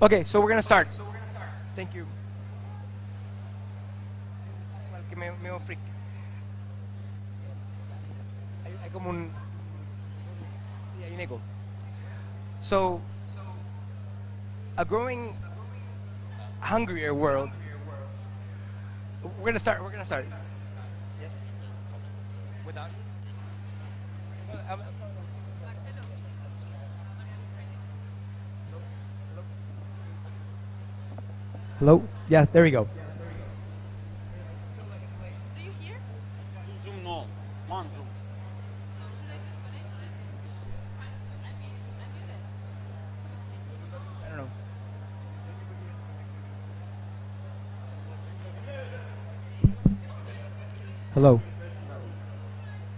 Okay, so we're gonna start. Thank you. Que me freak. Hay como un... Sí, hay un eco. So, a growing, hungrier world. We're gonna start. Yes. Without. Hello? Yeah, there we go. Do you hear? Zoom no. One Zoom. So should I disconnect? I don't know. Hello.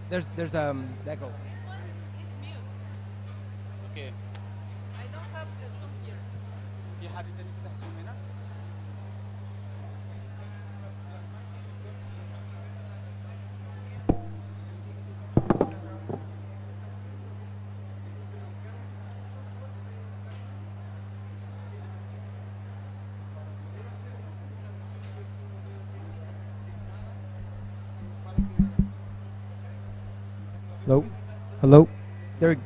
There's echo. This one is mute. Okay. I don't have a Zoom here. في حد تاني فتح زوم هنا؟ Hello. Hello. There. The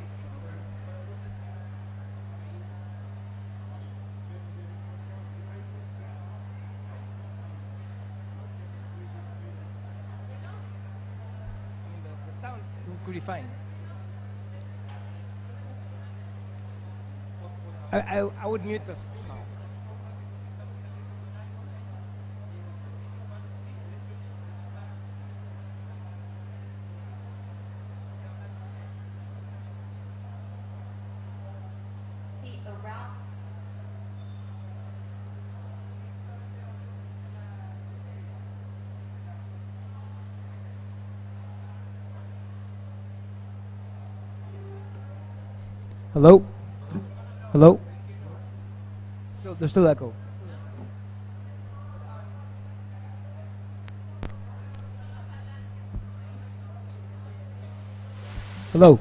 sound could be fine. I would mute this. See around. Hello. Hello. There's still echo. Hello.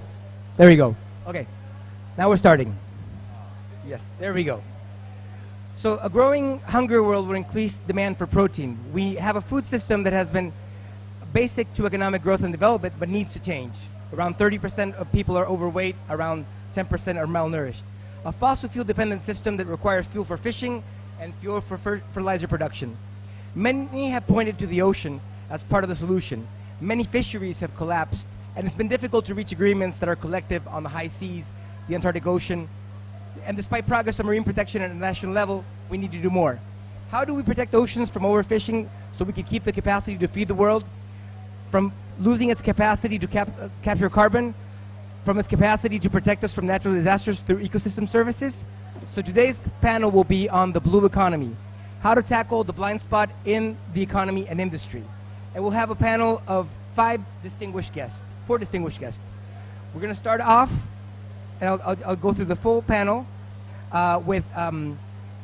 There we go. Okay. Now we're starting. Yes, there we go. So a growing hunger world will increase demand for protein. We have a food system that has been basic to economic growth and development, but needs to change. Around 30% of people are overweight, around 10% are malnourished. A fossil fuel dependent system that requires fuel for fishing and fuel for fertilizer production. Many have pointed to the ocean as part of the solution. Many fisheries have collapsed, and it's been difficult to reach agreements that are collective on the high seas, the Antarctic Ocean. And despite progress on marine protection at a national level, we need to do more. How do we protect oceans from overfishing so we can keep the capacity to feed the world, from losing its capacity to capture carbon, from its capacity to protect us from natural disasters through ecosystem services? So today's panel will be on the blue economy, how to tackle the blind spot in the economy and industry. And we'll have a panel of four distinguished guests. We're going to start off, and I'll go through the full panel with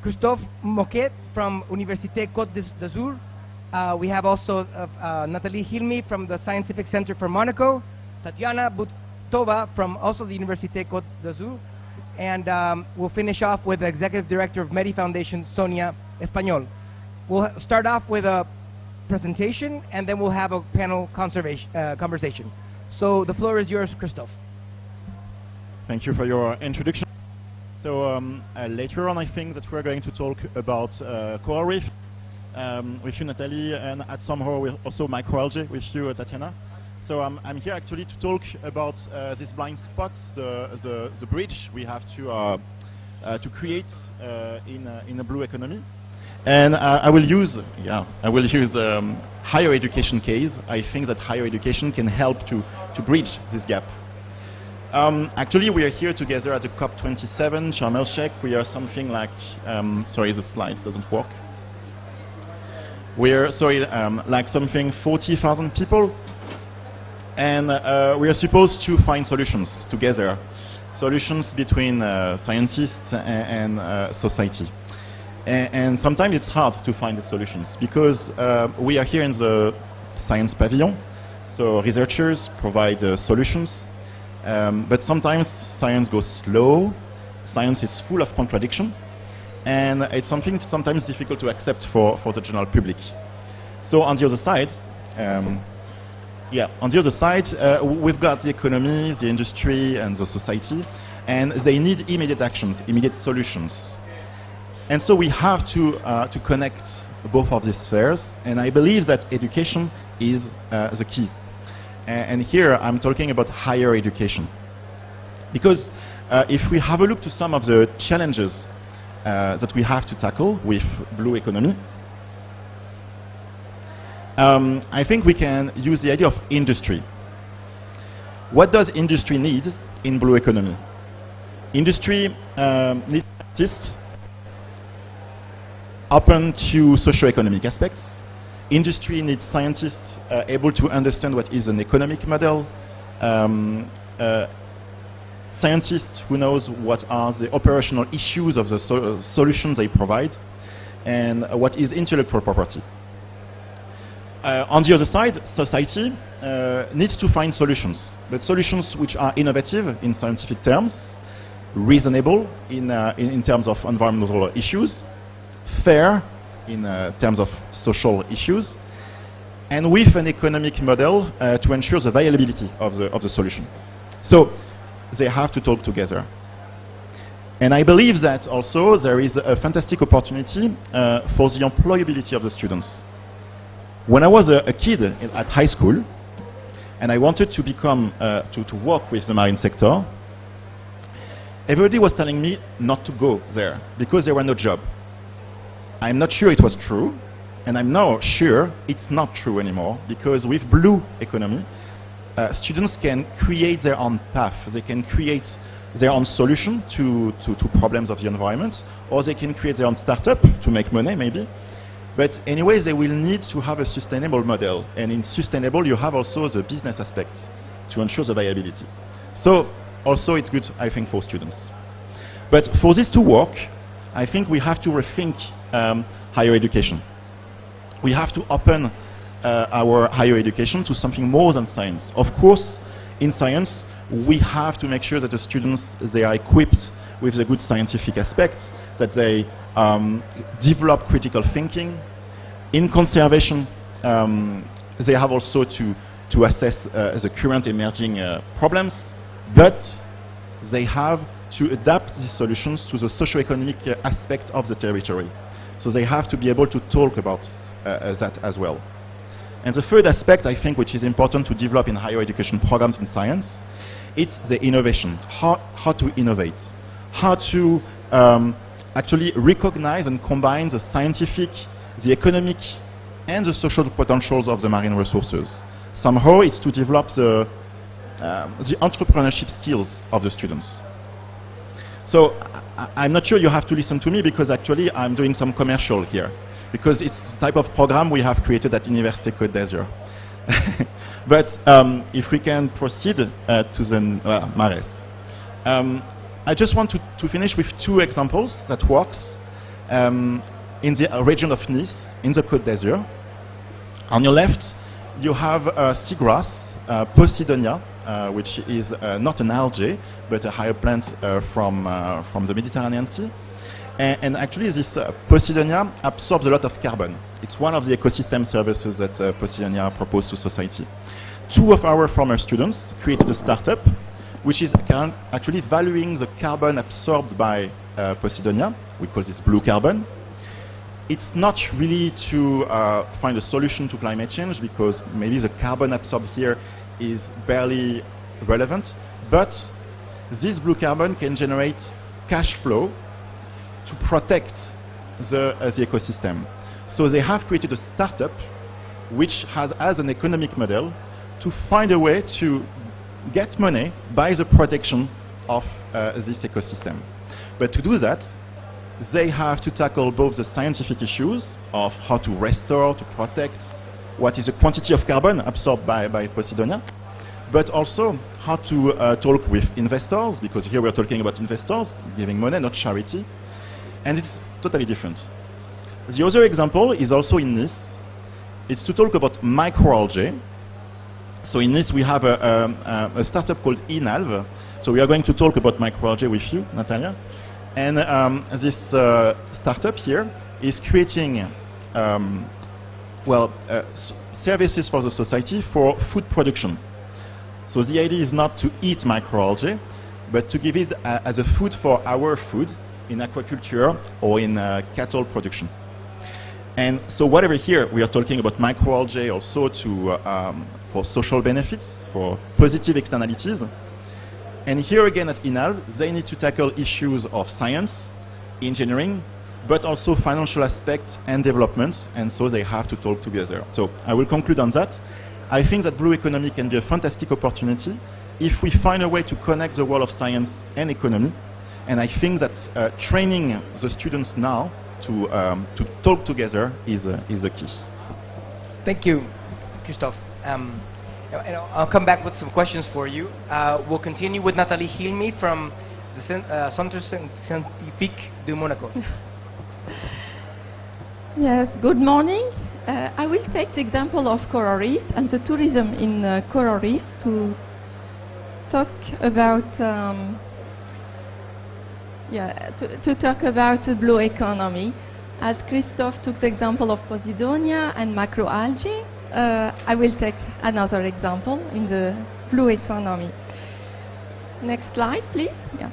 Christophe Moquet from Université Côte d'Azur. We have also Nathalie Hilmi from the Scientific Center for Monaco, Tatiana Butova from also the Université Côte d'Azur, and we'll finish off with the Executive Director of MERI Foundation, Sonia Español. We'll start off with a presentation, and then we'll have a panel conversation. So the floor is yours, Christophe. Thank you for your introduction. So later on, I think that we're going to talk about coral reef with you, Nathalie, and at somehow also microalgae with you, Tatiana. So I'm here actually to talk about this blind spot, the bridge we have to create in a blue economy. And I will use higher education case. I think that higher education can help to bridge this gap. Actually, we are here together at the COP27, Sharm el-Sheikh. We are something like, sorry, the slides doesn't work. We are, like something 40,000 people. And we are supposed to find solutions together, solutions between scientists and society. And sometimes it's hard to find the solutions because we are here in the science pavilion, so researchers provide solutions, but sometimes science goes slow, science is full of contradiction, and it's something sometimes difficult to accept for the general public. So on the other side, we've got the economy, the industry, and the society, and they need immediate actions, immediate solutions. And so we have to connect both of these spheres, and I believe that education is the key. And here I'm talking about higher education. Because if we have a look to some of the challenges that we have to tackle with blue economy, I think we can use the idea of industry. What does industry need in blue economy? Industry needs scientists open to socio-economic aspects. Industry needs scientists able to understand what is an economic model. Scientists who knows what are the operational issues of the solutions they provide, and what is intellectual property. On the other side, society needs to find solutions, but solutions which are innovative in scientific terms, reasonable in terms of environmental issues, fair in terms of social issues, and with an economic model to ensure the viability of the solution. So they have to talk together. And I believe that also there is a fantastic opportunity for the employability of the students. When I was a kid at high school, and I wanted to become, to work with the marine sector, everybody was telling me not to go there because there were no jobs. I'm not sure it was true, and I'm now sure it's not true anymore, because with blue economy, students can create their own path. They can create their own solution to problems of the environment, or they can create their own startup to make money, maybe. But anyway, they will need to have a sustainable model, and in sustainable, you have also the business aspect to ensure the viability. So also it's good, I think, for students. But for this to work, I think we have to rethink higher education. We have to open our higher education to something more than science. Of course, in science, we have to make sure that the students, they are equipped with the good scientific aspects, that they develop critical thinking. In conservation, they have also to assess the current emerging problems, but they have to adapt these solutions to the socio-economic aspect of the territory. So they have to be able to talk about that as well. And the third aspect, I think, which is important to develop in higher education programs in science, it's the innovation. How to innovate. How to actually recognize and combine the scientific, the economic, and the social potentials of the marine resources. Somehow it's to develop the entrepreneurship skills of the students. So I'm not sure you have to listen to me, because actually I'm doing some commercial here, because it's the type of program we have created at Université Côte d'Azur. But if we can proceed to the Mares. I just want to finish with two examples that works in the region of Nice, in the Côte d'Azur. On your left, you have seagrass, Posidonia, which is not an algae, but a higher plant from the Mediterranean Sea. And actually, this Posidonia absorbs a lot of carbon. It's one of the ecosystem services that Posidonia proposed to society. Two of our former students created a startup which is actually valuing the carbon absorbed by Posidonia. We call this blue carbon. It's not really to find a solution to climate change, because maybe the carbon absorbed here is barely relevant, but this blue carbon can generate cash flow to protect the ecosystem. So they have created a startup which has as an economic model to find a way to get money by the protection of this ecosystem. But to do that, they have to tackle both the scientific issues of how to restore, to protect, what is the quantity of carbon absorbed by Posidonia, but also how to talk with investors, because here we're talking about investors giving money, not charity, and it's totally different. The other example is also in Nice. It's to talk about microalgae. So in Nice we have a startup called Inalv. So we are going to talk about microalgae with you, Natalia. And this startup here is creating services for the society for food production. So the idea is not to eat microalgae, but to give it as a food for our food in aquaculture or in cattle production. And so whatever here, we are talking about microalgae also for social benefits, for positive externalities. And here again at INAL, they need to tackle issues of science, engineering, but also financial aspects and developments, and so they have to talk together. So I will conclude on that. I think that blue economy can be a fantastic opportunity if we find a way to connect the world of science and economy. And I think that training the students now to talk together is a key. Thank you, Christophe. And I'll come back with some questions for you. We'll continue with Nathalie Hilmi from the Centre Scientifique de Monaco. Yes, good morning. I will take the example of coral reefs and the tourism in coral reefs to talk about to talk about the blue economy. As Christophe took the example of Posidonia and macroalgae, I will take another example in the blue economy. Next slide, please. Yeah.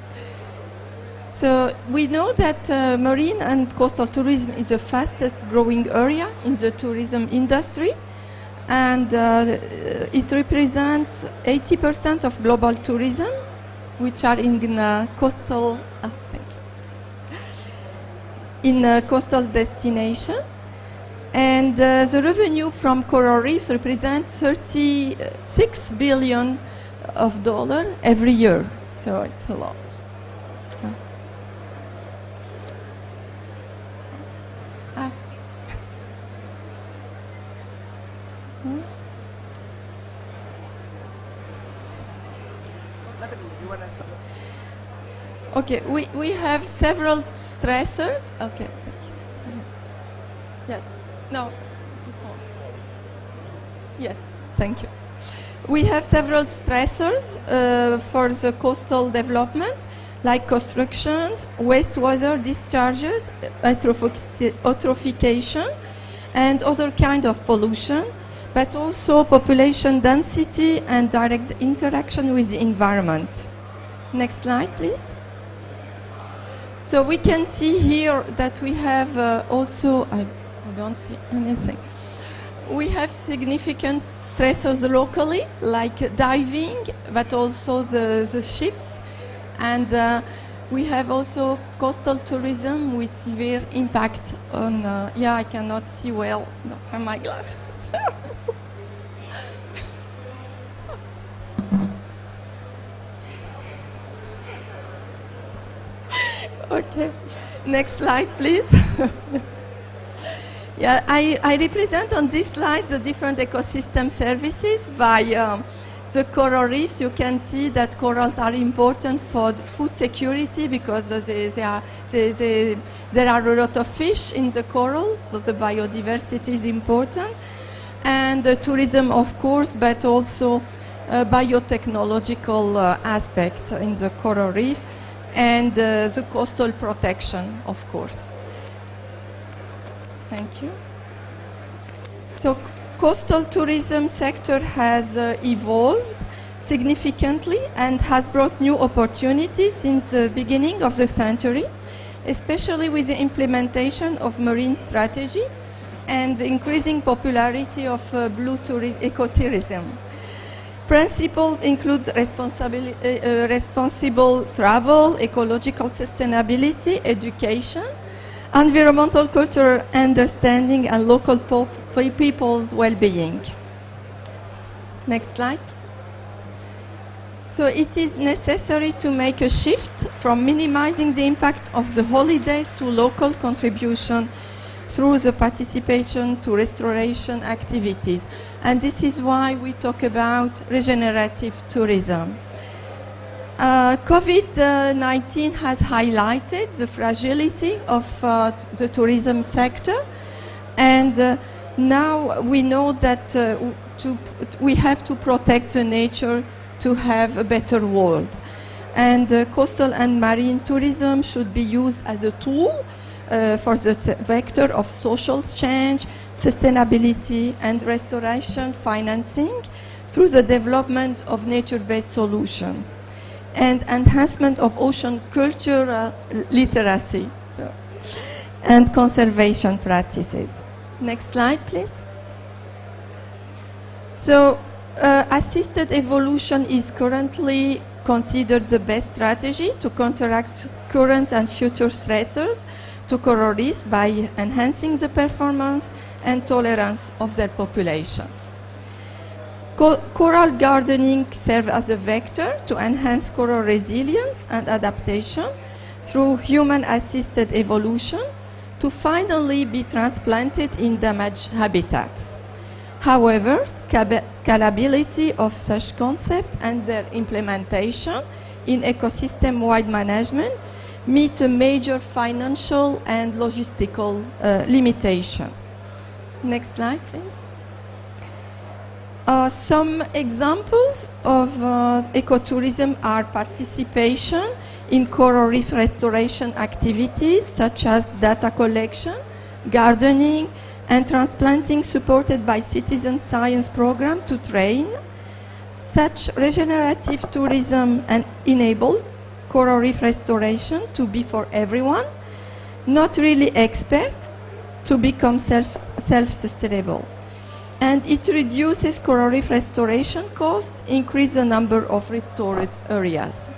So we know that marine and coastal tourism is the fastest growing area in the tourism industry, and it represents 80% of global tourism, which are in coastal coastal destination. And the revenue from coral reefs represents $36 billion every year. So it's a lot. Okay, we have several stressors. Okay, thank you. Yes. No. Yes, thank you. We have several stressors for the coastal development, like constructions, wastewater discharges, eutrophication, and other kind of pollution, but also population density and direct interaction with the environment. Next slide, please. So we can see here that we have also, I don't see anything. We have significant stressors locally, like diving, but also the ships. And we have also coastal tourism with severe impact on, I cannot see well from my glasses. Okay, next slide, please. I represent on this slide the different ecosystem services by the coral reefs. You can see that corals are important for food security because there are a lot of fish in the corals, so the biodiversity is important. And tourism, of course, but also biotechnological aspect in the coral reefs. And the coastal protection, of course. Thank you. So coastal tourism sector has evolved significantly and has brought new opportunities since the beginning of the century, especially with the implementation of marine strategy and the increasing popularity of blue ecotourism. Principles include responsible travel, ecological sustainability, education, environmental cultural understanding, and local people's well-being. Next slide. So it is necessary to make a shift from minimizing the impact of the holidays to local contribution through the participation to restoration activities. And this is why we talk about regenerative tourism. COVID-19 has highlighted the fragility of the tourism sector, and now we know that we have to protect the nature to have a better world. And coastal and marine tourism should be used as a tool for the vector of social change, sustainability, and restoration financing through the development of nature-based solutions and enhancement of ocean cultural literacy and conservation practices. Next slide, please. So, assisted evolution is currently considered the best strategy to counteract current and future threats to coral reefs by enhancing the performance and tolerance of their population. Coral gardening serves as a vector to enhance coral resilience and adaptation through human-assisted evolution to finally be transplanted in damaged habitats. However, scalability of such concepts and their implementation in ecosystem-wide management meet a major financial and logistical limitation. Next slide, please. Some examples of ecotourism are participation in coral reef restoration activities such as data collection, gardening, and transplanting supported by citizen science program to train. Such regenerative tourism and enable coral reef restoration to be for everyone, not really expert, to become self-sustainable. And it reduces coral reef restoration costs, increase the number of restored areas.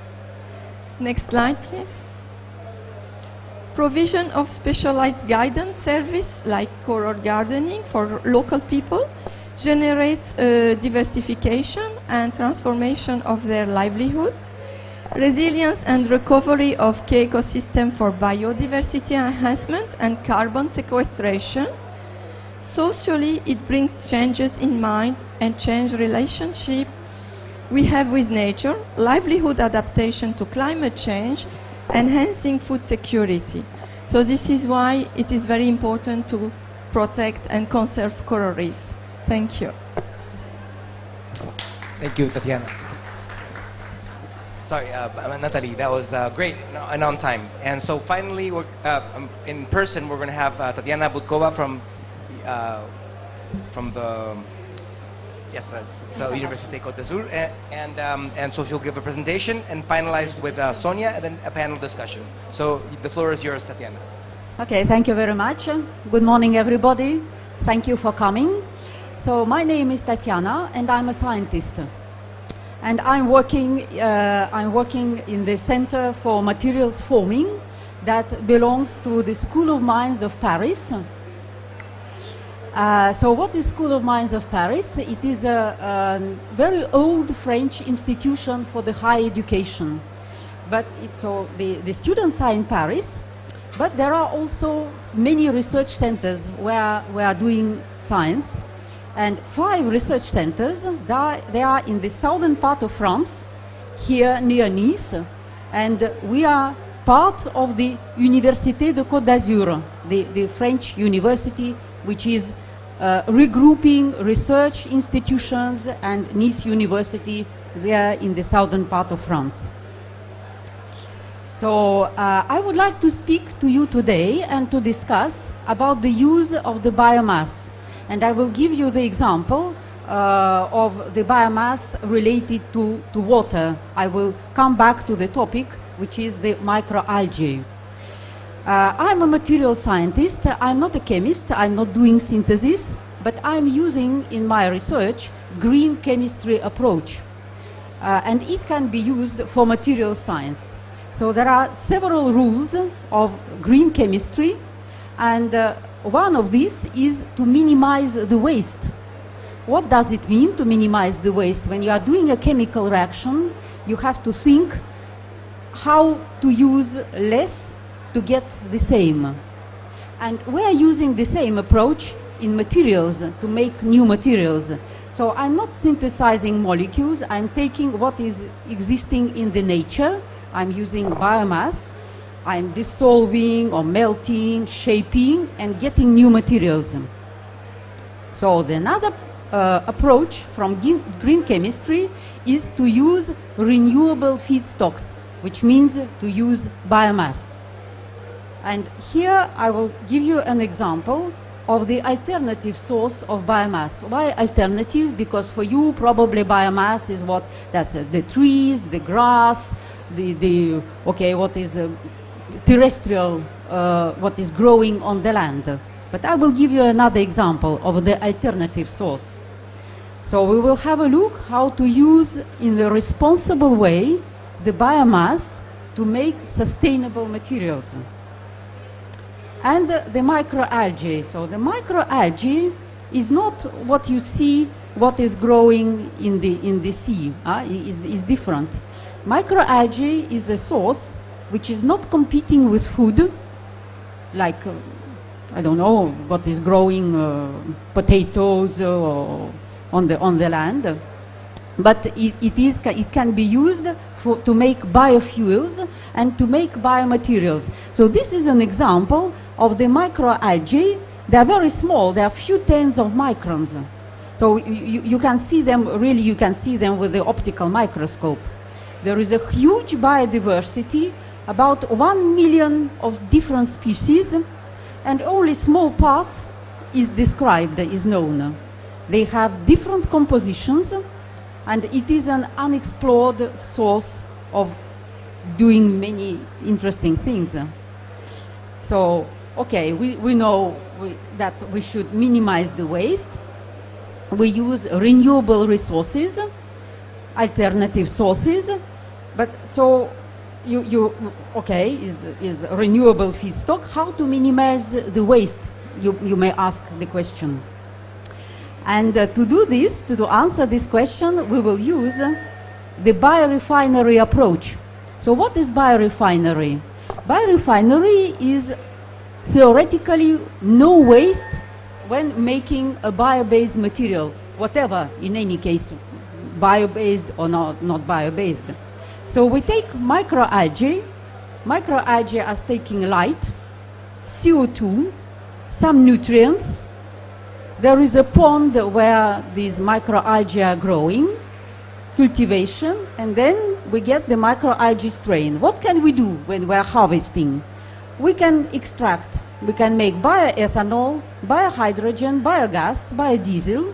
Next slide, please. Provision of specialized guidance service like coral gardening for local people generates diversification and transformation of their livelihoods, resilience and recovery of key ecosystem for biodiversity enhancement and carbon sequestration. Socially, it brings changes in mind and change relationship we have with nature, livelihood adaptation to climate change, enhancing food security. So this is why it is very important to protect and conserve coral reefs. Thank you. Thank you, Tatiana. Sorry, Natalie, that was great and on time. And so finally, we're, in person, we're going to have Tatiana Budkova from the so Université Côte d'Azur, and so she'll give a presentation and finalize with Sonia and then a panel discussion. So the floor is yours, Tatiana. Okay, thank you very much. Good morning, everybody. Thank you for coming. So my name is Tatiana, and I'm a scientist. And I'm working in the Center for Materials Forming that belongs to the School of Mines of Paris. So what is School of Mines of Paris? It is a very old French institution for the higher education. But so the students are in Paris, but there are also many research centers where we are doing science. And 5 research centers, they are in the southern part of France, here near Nice. And we are part of the Université de Côte d'Azur, the French university, which is regrouping research institutions and Nice University there in the southern part of France. So I would like to speak to you today and to discuss about the use of the biomass. And I will give you the example of the biomass related to water. I will come back to the topic, which is the microalgae. I'm a material scientist. I'm not a chemist. I'm not doing synthesis, but I'm using in my research green chemistry approach. And it can be used for material science. So there are several rules of green chemistry, and one of these is to minimize the waste. What does it mean to minimize the waste? When you are doing a chemical reaction, you have to think how to use less to get the same. And we are using the same approach in materials to make new materials. So I'm not synthesizing molecules, I'm taking what is existing in the nature. I'm using biomass. I'm dissolving or melting, shaping, and getting new materials. So another approach from green chemistry is to use renewable feedstocks. which means to use biomass. And here I will give you an example of the alternative source of biomass. Why alternative? Because for you probably biomass is the trees, the grass, what is terrestrial, what is growing on the land. But I will give you another example of the alternative source. So we will have a look how to use in a responsible way the biomass to make sustainable materials. And the microalgae. So the microalgae is not what you see, what is growing in the sea. Is different. Microalgae is the source which is not competing with food, like I don't know what is growing, potatoes on the land, but it can be used to make biofuels and to make biomaterials. So this is an example of the microalgae. They are very small. They are few tens of microns. So you can see them, really you can see them with the optical microscope. There is a huge biodiversity, about 1 million of different species, and only small part is described, is known. They have different compositions, and it is an unexplored source of doing many interesting things. So, okay, we know that we should minimize the waste. We use renewable resources, alternative sources, but so is renewable feedstock. How to minimize the waste? You may ask the question. And to do this, to answer this question, we will use the biorefinery approach. So what is biorefinery? Biorefinery is theoretically no waste when making a bio-based material, whatever, in any case, bio-based or not bio-based. So we take microalgae. Microalgae are taking light, CO2, some nutrients. There is a pond where these microalgae are growing, cultivation, and then we get the microalgae strain. What can we do when we're harvesting? We can extract, we can make bioethanol, biohydrogen, biogas, biodiesel,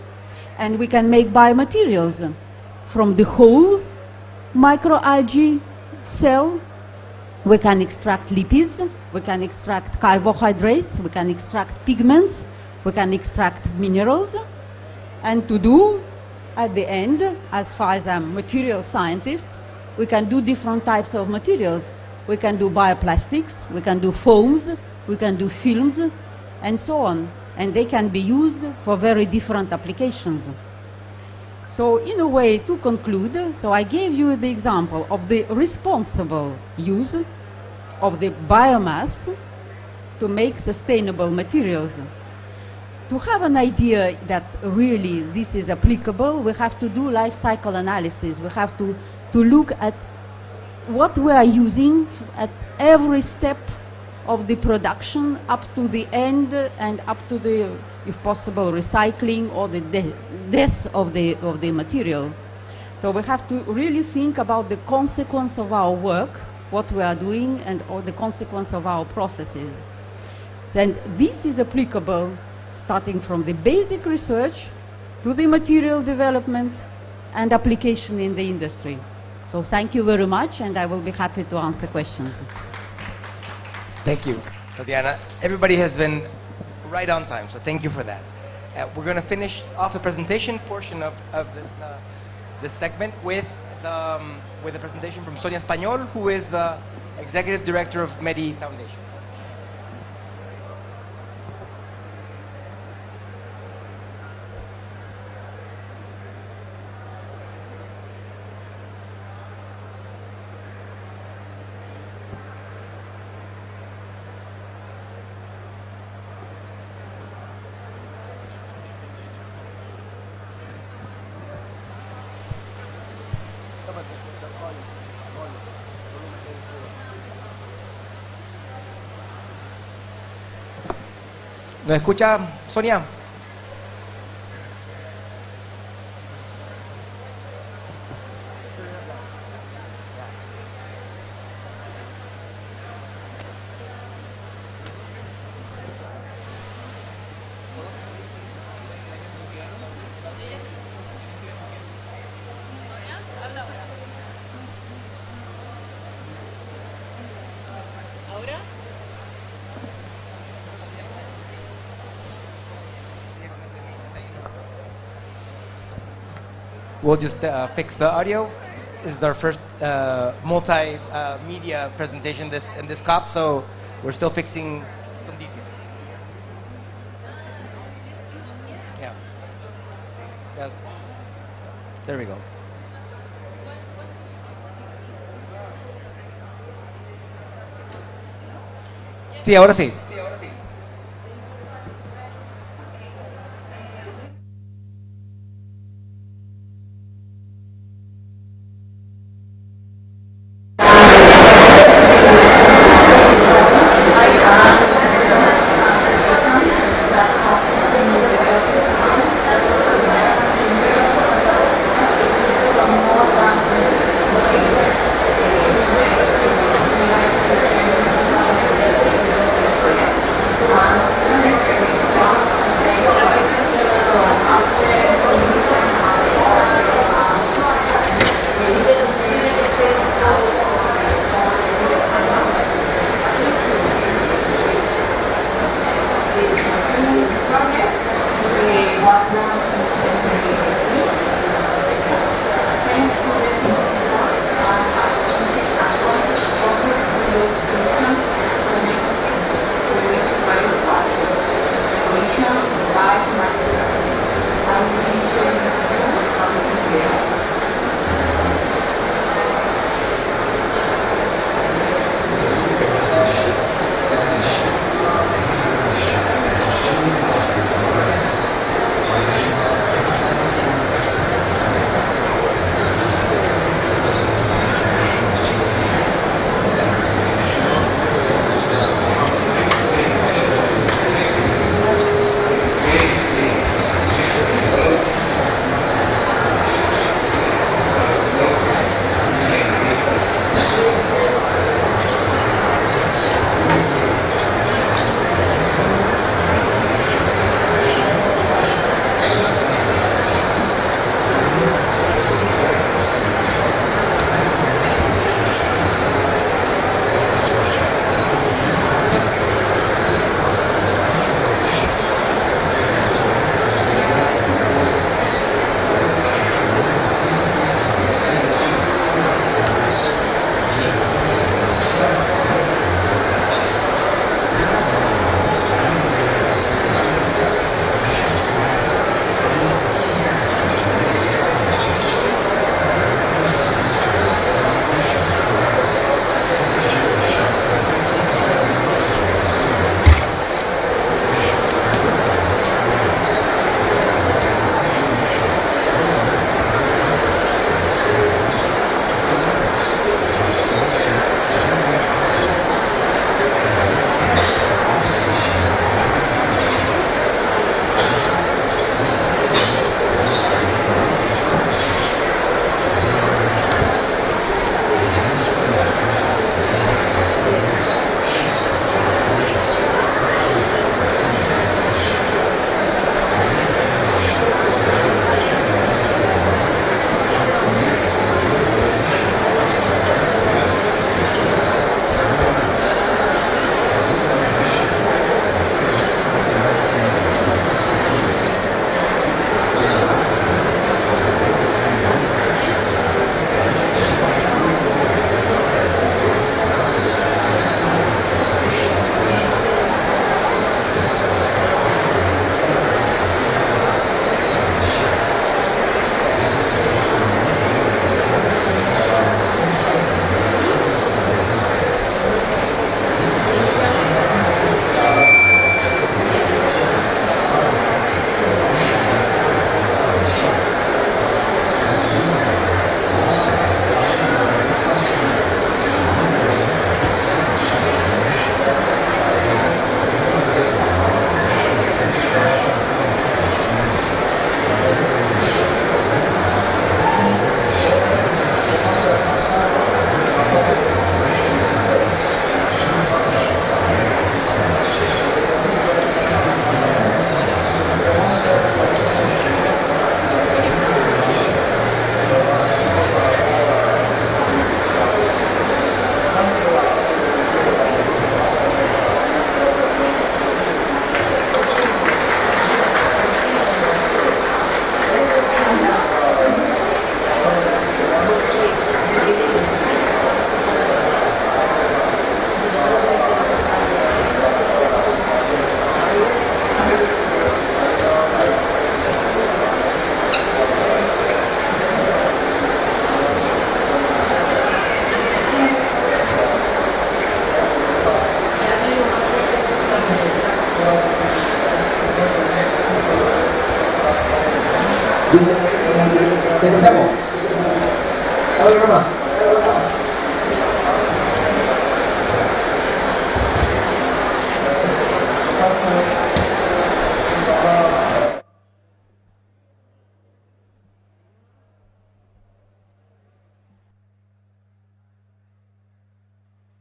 and we can make biomaterials from the whole microalgae cell. We can extract lipids, we can extract carbohydrates, we can extract pigments, we can extract minerals, and to do, at the end, as far as I'm a material scientist, we can do different types of materials. We can do bioplastics, we can do foams, we can do films, and so on. And they can be used for very different applications. So in a way, to conclude, so I gave you the example of the responsible use of the biomass to make sustainable materials. To have an idea that really this is applicable, we have to do life cycle analysis. We have to look at what we are using at every step of the production up to the end and up to the, if possible, recycling or the death of the material. So we have to really think about the consequence of our work, what we are doing, and or the consequence of our processes. And this is applicable starting from the basic research to the material development and application in the industry. So thank you very much, and I will be happy to answer questions. Thank you, Tatiana. Everybody has been right on time, so thank you for that. We're going to finish off the presentation portion of this segment with a presentation from Sonia Español, who is the Executive Director of MERI Foundation. ¿Nos escucha, Sonia? we'll just fix the audio. This is our first multi-media presentation in this COP, so we're still fixing some details. Yeah. Yeah. There we go. Sí, ahora sí.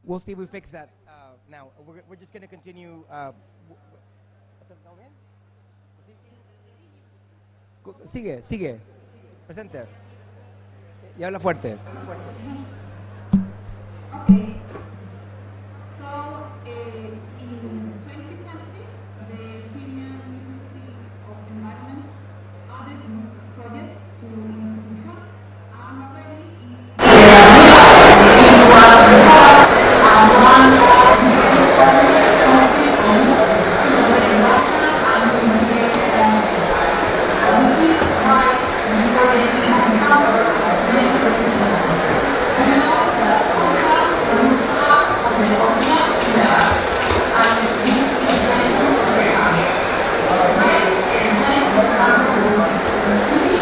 We'll see if we fix that now. We're just going to continue. Sigue, sigue. Presente. Y habla fuerte. Okay. So, in 2020, the Syrian Ministry of Environment added this project to institution, and already it was as one of the constituents to the environment and to mitigate climate change. And this is why this project is an example of nature resilience. You know that oceans lose half of the ocean in the earth, and this is thanks to the earth. Thanks to carbon. We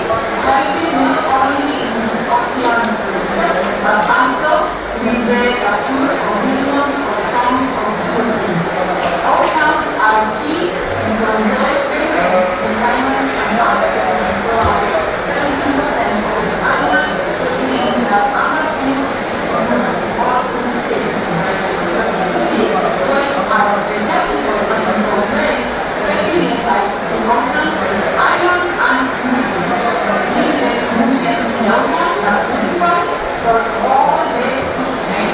helping not only in this ocean project, but also with the capture of millions of tons of CO2. Oceans are key because they regulate the climate and also provide 70% of the island protein that underpins all food safety. These waste are especially important because they utilize the ocean, the island, and the nutrients in the ocean are crucial for all the food chain.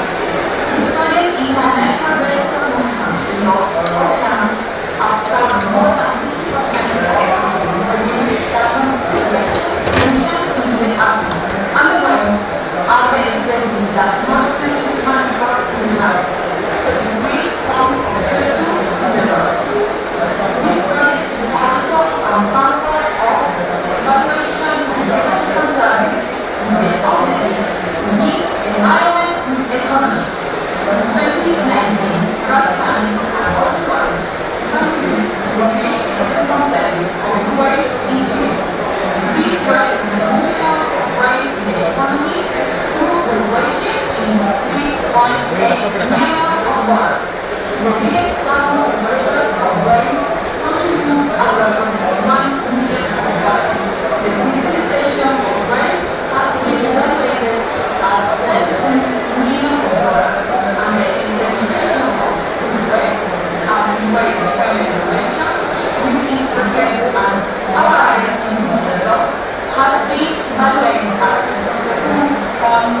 This project is a nature-based solution because oceans absorb more than 50% of the carbon emission into the atmosphere. And the waves are the species that most transport in the earth. 33 tons of CO2 in the earth. This project is also an example of evaluation of the ecosystem service with the objective to meet environment with economy. In 2019, Britain and other words concluded the main ecosystem service of waste issue. These were the reduction of waste in the economy through regulation in 3.8 million of words. The biggest carbon sequester of waste contribute around 1 million of words. The utilization of waste has been evaluated at 17 million of words, and the implementation of food waste and waste regulation, which is projected and analyzed in this law, has been evaluated at 2.8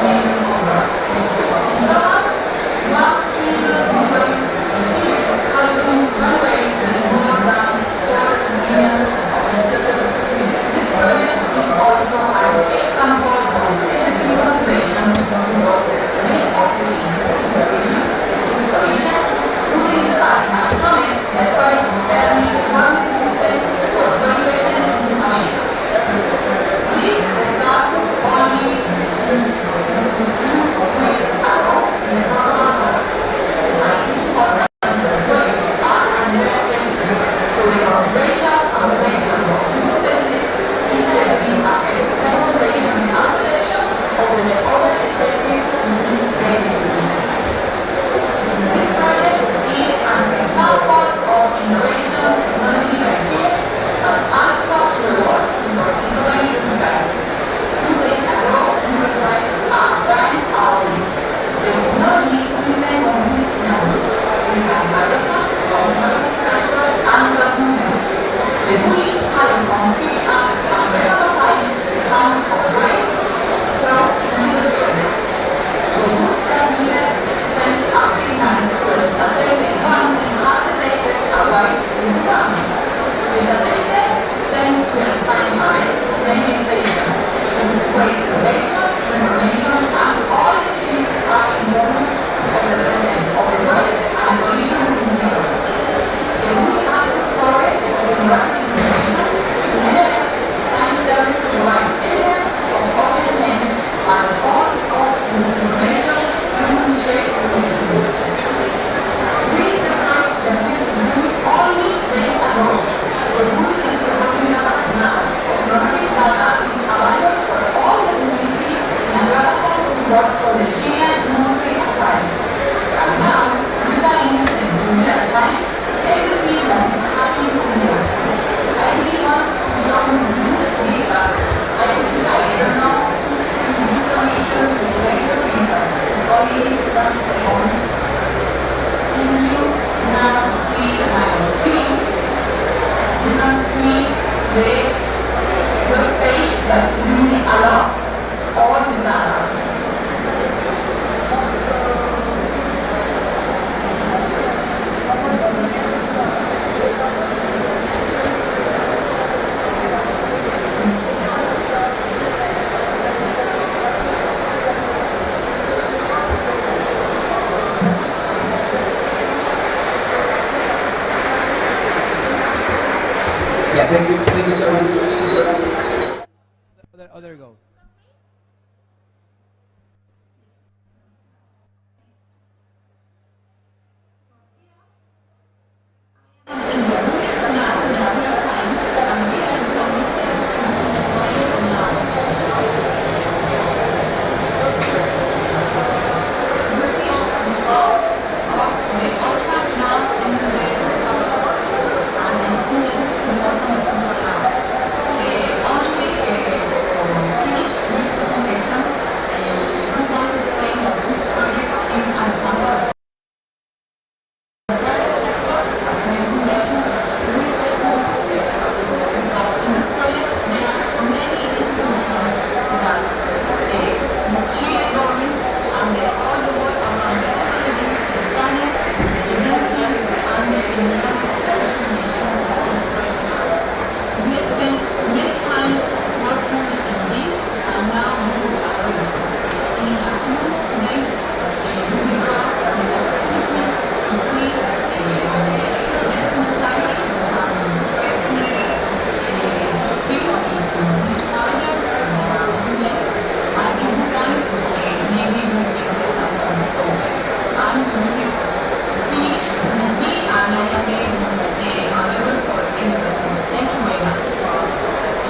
million of words. In total, 1 single waste 30 seconds. If you now see my screen, you can see the page that really allows all the data. Yeah, thank you so much. Oh, there you go.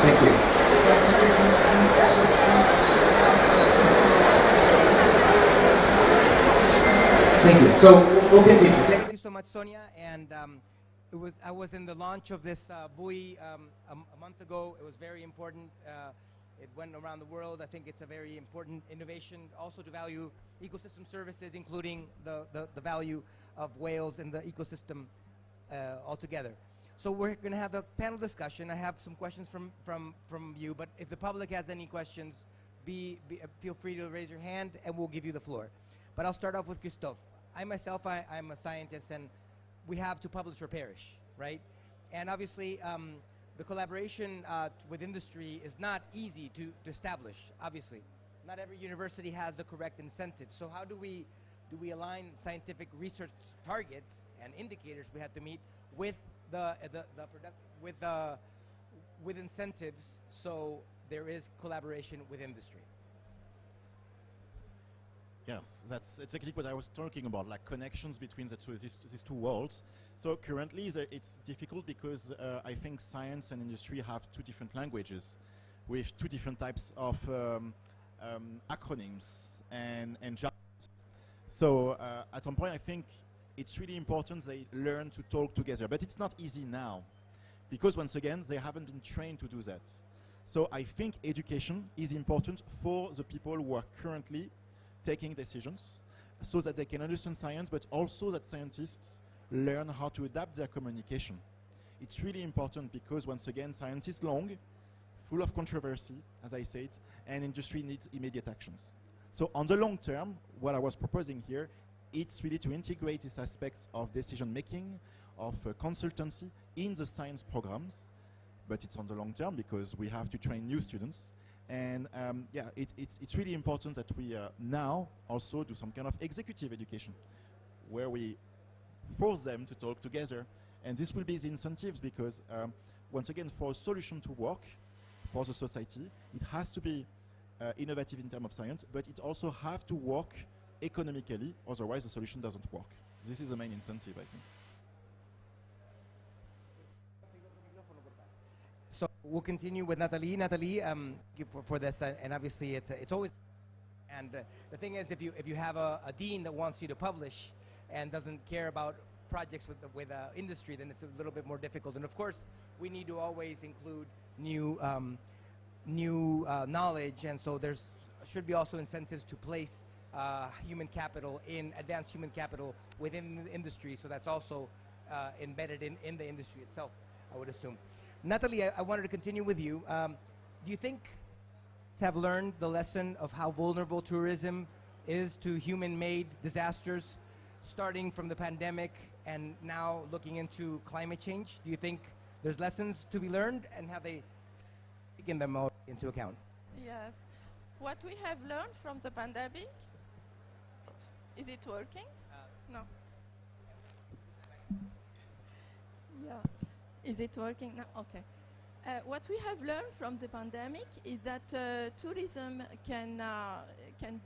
Thank you. Thank you. So we'll continue. Thank you so much, Sonia. And I was in the launch of this buoy a month ago. It was very important. It went around the world. I think it's a very important innovation also to value ecosystem services, including the value of whales in the ecosystem altogether. So we're going to have a panel discussion. I have some questions from you, but if the public has any questions, feel free to raise your hand and we'll give you the floor. But I'll start off with Christophe. I myself, I'm a scientist, and we have to publish or perish, right? And obviously, the collaboration with industry is not easy to establish, obviously. Not every university has the correct incentives. So how do we align scientific research targets and indicators we have to meet with with incentives so there is collaboration with industry? Yes, that's exactly what I was talking about, like connections between these two worlds. So currently it's difficult because I think science and industry have two different languages with two different types of acronyms and jargons. So at some point I think it's really important they learn to talk together, but it's not easy now because once again they haven't been trained to do that. So I think education is important for the people who are currently taking decisions so that they can understand science, but also that scientists learn how to adapt their communication. It's really important because once again science is long, full of controversy, as I said, and industry needs immediate actions. So on the long term, what I was proposing here, it's really to integrate these aspects of decision making, of consultancy in the science programs, but it's on the long term because we have to train new students. And yeah, it's really important that we now also do some kind of executive education where we force them to talk together. And this will be the incentives because once again, for a solution to work for the society, it has to be innovative in terms of science, but it also has to work economically, otherwise the solution doesn't work. This is the main incentive, I think. So we'll continue with Nathalie. Nathalie, for this, and obviously it's always, and the thing is, if you have a dean that wants you to publish and doesn't care about projects with industry, then it's a little bit more difficult. And of course, we need to always include new knowledge, and so should be also incentives to place human capital in advanced human capital within the industry. So that's also embedded in the industry itself, I would assume. Natalie, I wanted to continue with you. Do you think have learned the lesson of how vulnerable tourism is to human-made disasters, starting from the pandemic and now looking into climate change? Do you think there's lessons to be learned, and have they taken them all into account? Yes. What we have learned from the pandemic, is it working? No. Yeah. Is it working? No. Okay. What we have learned from the pandemic is that tourism can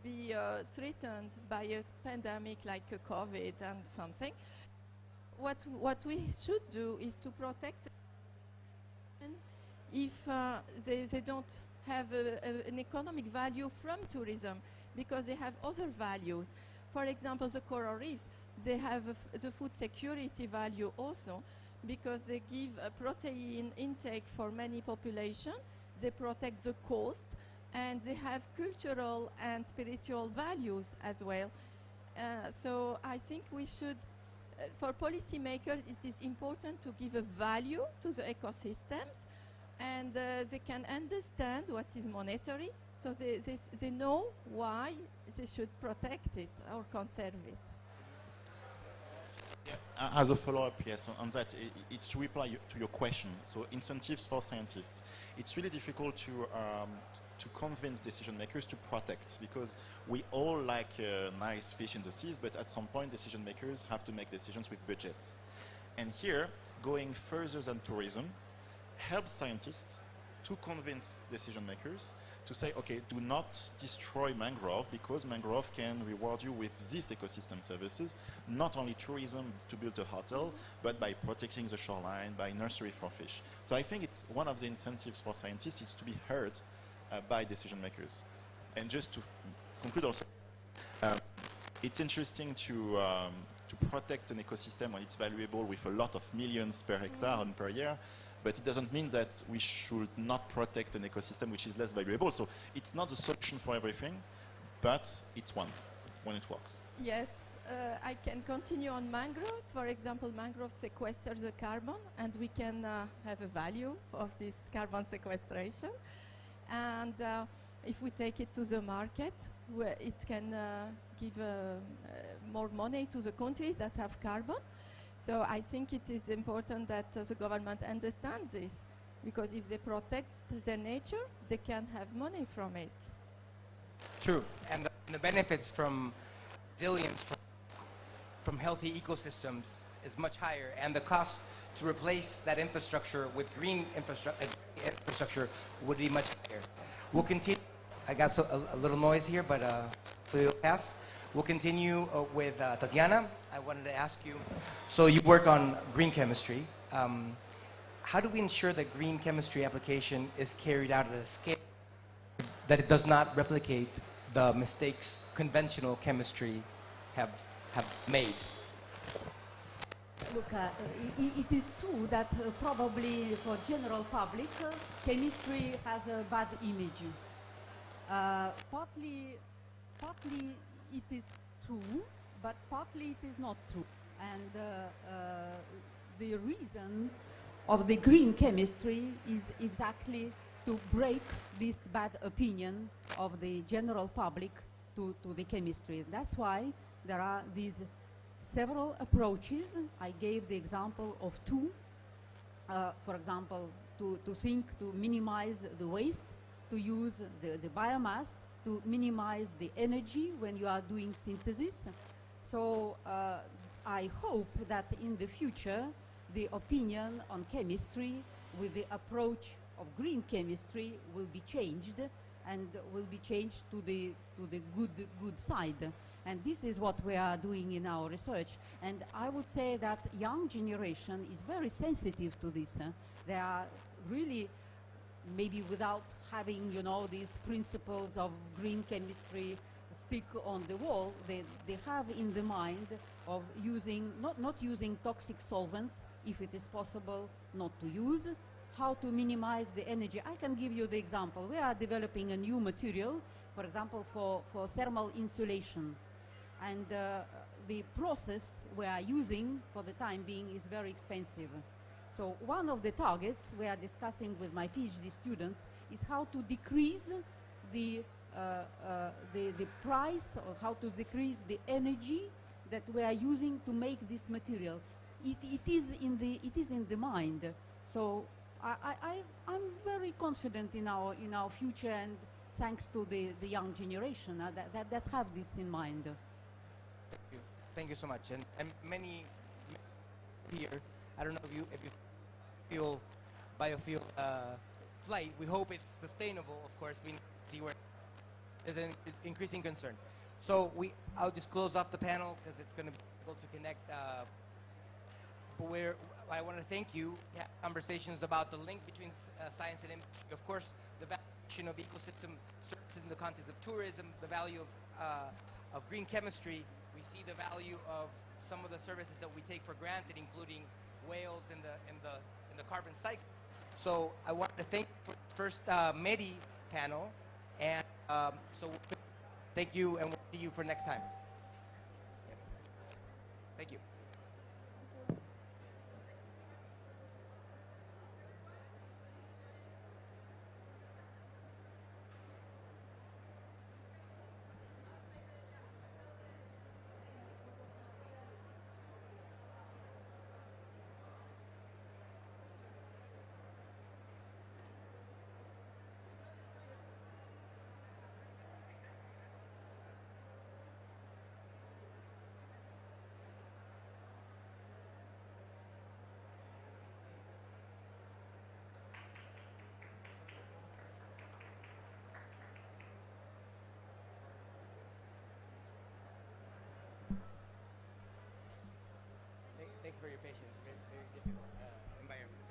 be threatened by a pandemic like a COVID and something. What we should do is to protect if they don't have an economic value from tourism, because they have other values. For example, the coral reefs, they have the food security value also, because they give a protein intake for many population, they protect the coast, and they have cultural and spiritual values as well. So I think we should, for policymakers, it is important to give a value to the ecosystems, and they can understand what is monetary, so they know why they should protect it or conserve it. As a follow-up, yes, on that, it's to reply to your question. So incentives for scientists. It's really difficult to convince decision makers to protect, because we all like nice fish in the seas, but at some point decision makers have to make decisions with budgets. And here, going further than tourism helps scientists to convince decision makers to say, okay, do not destroy mangrove, because mangrove can reward you with these ecosystem services, not only tourism to build a hotel, but by protecting the shoreline, by nursery for fish. So I think it's one of the incentives for scientists is to be heard by decision makers. And just to conclude also, it's interesting to protect an ecosystem when it's valuable with a lot of millions per hectare and per year, but it doesn't mean that we should not protect an ecosystem which is less valuable. So it's not the solution for everything, but it's one when it works. Yes, I can continue on mangroves. For example, mangroves sequester the carbon, and we can have a value of this carbon sequestration. And if we take it to the market, where it can give more money to the countries that have carbon. So I think it is important that the government understands this, because if they protect their nature, they can have money from it. True, and the benefits from resilience, from healthy ecosystems is much higher, and the cost to replace that infrastructure with green infrastructure would be much higher. We'll continue. I got a little noise here, but we'll pass. We'll continue with Tatiana. I wanted to ask you, so you work on green chemistry. How do we ensure that green chemistry application is carried out at a scale that it does not replicate the mistakes conventional chemistry have made? Look, it is true that probably for general public, chemistry has a bad image. Partly it is true, but partly it is not true. And the reason of the green chemistry is exactly to break this bad opinion of the general public to the chemistry. That's why there are these several approaches. I gave the example of two. For example, to minimize the waste, to use the biomass, to minimize the energy when you are doing synthesis. So I hope that in the future, the opinion on chemistry with the approach of green chemistry will be changed, and will be changed to the good side. And this is what we are doing in our research. And I would say that young generation is very sensitive to this. They are really, maybe without having, you know, these principles of green chemistry stick on the wall, they have in the mind of using, not using toxic solvents, if it is possible not to use, how to minimize the energy. I can give you the example. We are developing a new material, for example, for thermal insulation. And the process we are using for the time being is very expensive. So one of the targets we are discussing with my PhD students is how to decrease the price, or how to decrease the energy that we are using to make this material. It is in the mind. So I'm very confident in our future, and thanks to the young generation that have this in mind. Thank you so much. And many here, I don't know if you feel biofuel flight. We hope it's sustainable. Of course, we see where there's an increasing concern. So I'll just close off the panel because it's going to be able to connect. But I want to thank you. We have conversations about the link between science and industry. Of course, the valuation of ecosystem services in the context of tourism, the value of green chemistry. We see the value of some of the services that we take for granted, including whales in the carbon cycle. So I want to thank you for the first MERI panel, and so thank you, and we'll see you for next time. Yeah. Thank you. Thanks for your patience. Very, very difficult environment.